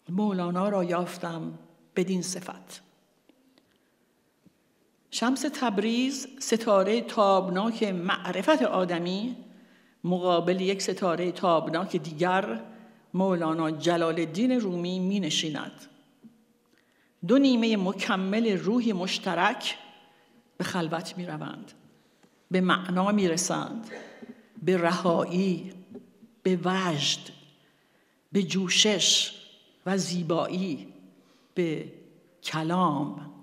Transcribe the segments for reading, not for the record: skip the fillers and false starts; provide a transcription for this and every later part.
مولانا را یافتم بدین صفت. شمس تبریز، ستاره تابناک معرفت آدمی، مقابل یک ستاره تابناک دیگر مولانا جلال الدین رومی می نشیند. دو نیمه مکمل روحی مشترک به خلوت می روند، به معنا می رسند، به رهایی، به وجد، به جوشش و زیبایی، به کلام.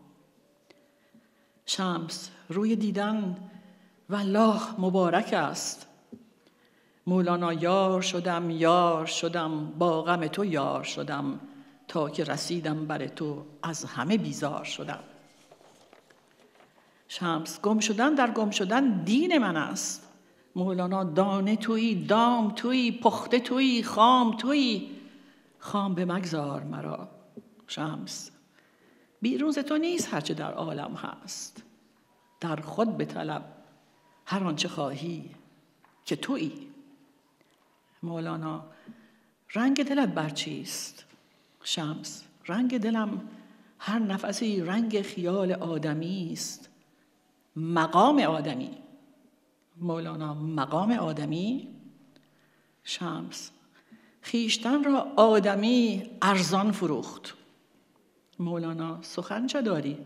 شمس روی دیدن والله مبارک است. مولانا یار شدم یار شدم، با غم تو یار شدم، تا که رسیدم بر تو از همه بیزار شدم. شمس گم شدن در گم شدن دین من است. مولانا دانه تویی، دام تویی، پخته تویی، خام تویی، خام به مگذار مرا. شمس بیرون ز تو نیست هرچه در عالم هست، در خود بطلب هر آنچه خواهی که تویی. مولانا رنگ دلت بر چیست؟ شمس رنگ دلم هر نفسی رنگ خیال آدمی است، مقام آدمی. مولانا مقام آدمی. شمس خیشتن را آدمی ارزان فروخت. مولانا سخن چه داری؟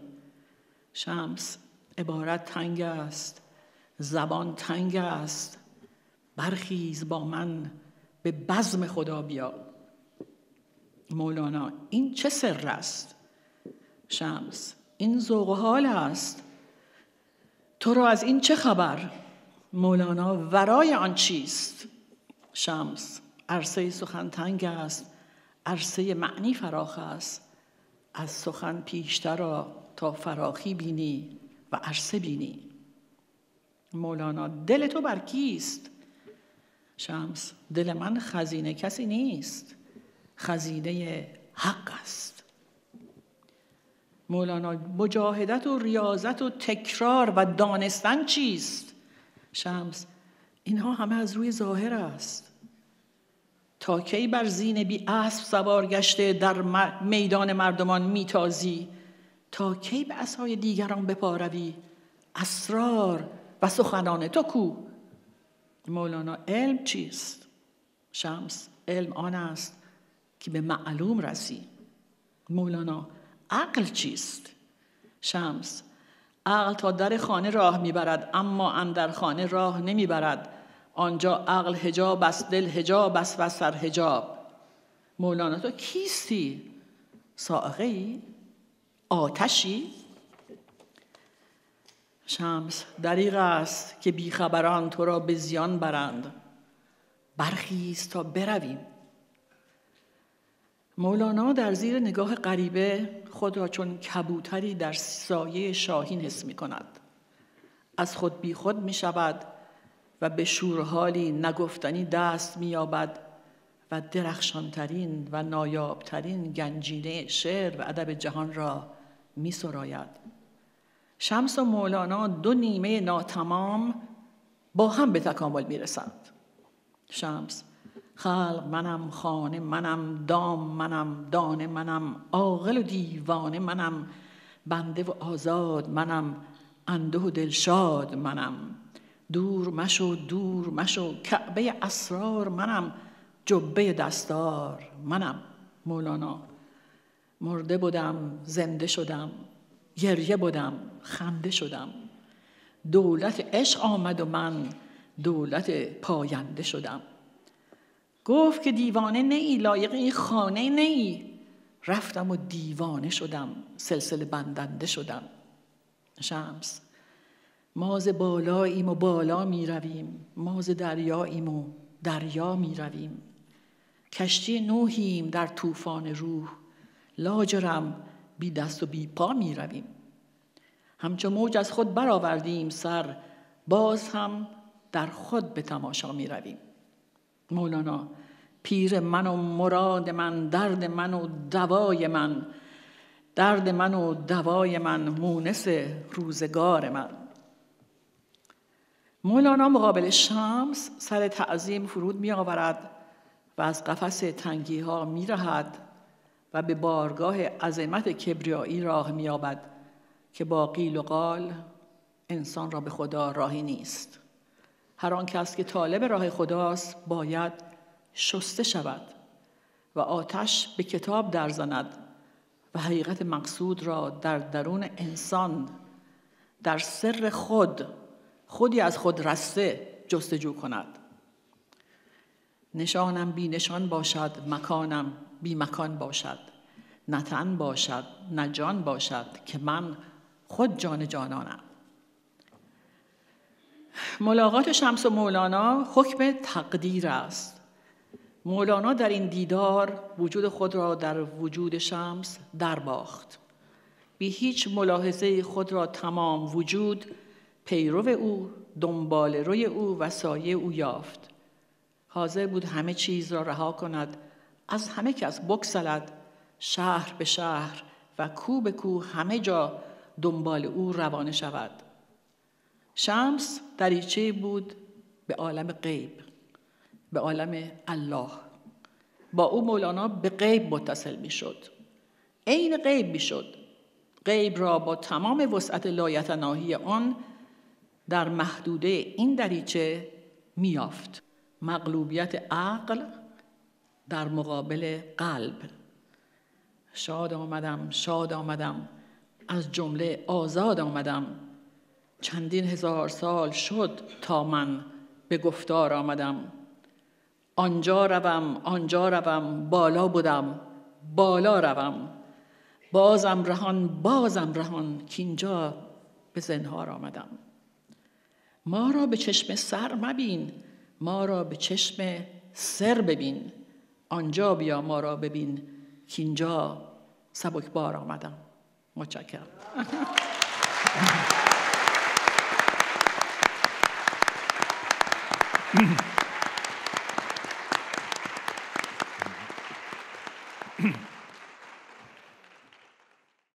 شمس عبارت تنگ است، زبان تنگ است، برخیز با من به بزم خدا بیا. مولانا این چه سر است؟ شمس این ذوق و حال است، تو را از این چه خبر؟ مولانا ورای آن چیست؟ شمس عرصه سخن تنگ است، عرصه معنی فراخ است، از سخن پیشتر را تا فراخی بینی و عرصه بینی. مولانا دل تو بر کیست؟ شمس دل من خزینه کسی نیست، خزینه حق است. مولانا مجاهدت و ریاضت و تکرار و دانستن چیست؟ شمس اینها همه از روی ظاهر است. تا کی بر زین بی اسب سوار گشته در میدان مردمان میتازی؟ تا کی به عصای دیگران بپاروی؟ اسرار و سخنان تو کو؟ مولانا علم چیست؟ شمس علم آن است که به معلوم رسی. مولانا عقل چیست؟ شمس عقل تا در خانه راه میبرد، اما اندر خانه راه نمیبرد. آنجا عقل حجاب است، دل حجاب است و سر حجاب. مولانا تو کیستی؟ صاعقه‌ای؟ آتشی؟ شمس دریغ است که بیخبران تو را به زیان برند، برخیز تا برویم. مولانا در زیر نگاه غریبه خود را چون کبوتری در سایه شاهین حس می کند. از خود بی خود می شود و به شورحالی نگفتنی دست می یابد و درخشانترین و نایابترین گنجینه شعر و ادب جهان را می سراید. شمس و مولانا دو نیمه ناتمام با هم به تکامل می رسند. شمس خلق منم، خانه منم، دام منم، دانه منم، عاقل و دیوانه منم، بنده و آزاد منم، انده و دلشاد منم. دور مشو دور مشو، کعبه اسرار منم، جبه دستار منم. مولانا مرده بودم زنده شدم، گریه بودم خنده شدم، دولت عشق آمد و من دولت پاینده شدم. گفت که دیوانه نیی، لایق این خانه نیی، رفتم و دیوانه شدم، سلسله بندنده شدم. شمس ما ز بالاییم و بالا می رویم، ما ز دریاییم و دریا می رویم، کشتی نوحیم در طوفان روح، لاجرم بی دست و بی پا می رویم. همچو موج از خود برآوردیم سر، باز هم در خود به تماشا می رویم. مولانا پیر من و مراد من، درد من و دوای من، درد من و دوای من، مونس روزگار من. مولانا مقابل شمس سر تعظیم فرود می آورد و از قفس تنگی ها می رهد و به بارگاه عظمت کبریایی راه می‌یابد که با قیل و قال انسان را به خدا راهی نیست. هر آن کس که طالب راه خداست باید شسته شود و آتش به کتاب درزند و حقیقت مقصود را در درون انسان در سر خودی از خود رسته جستجو کند. نشانم بی نشان باشد، مکانم بی مکان باشد، نه تن باشد نه جان باشد که من خود جان جانانم. ملاقات شمس و مولانا حکم تقدیر است. مولانا در این دیدار وجود خود را در وجود شمس درباخت. بی هیچ ملاحظه خود را تمام وجود پیرو او، دنبال روی او و سایه او یافت. حاضر بود همه چیز را رها کند، از همه کس بگسلد، شهر به شهر و کو به کو همه جا دنبال او روانه شود. شمس دریچه بود به عالم غیب، به عالم الله. با او مولانا به غیب متصل می شد، عین غیب می شد. غیب را با تمام وسعت لایتناهی آن در محدوده این دریچه می یافت. مغلوبیت عقل در مقابل قلب. شاد آمدم از جمله آزاد آمدم. چندین هزار سال شد تا من به گفتار آمدم. آنجا روم بالا بودم بالا روم. بازم رهان کینجا به زنهار آمدم. ما را به چشم سر مبین، ما را به چشم سر ببین. آنجا بیا ما را ببین کینجا سبکبار آمدم. متشکرم.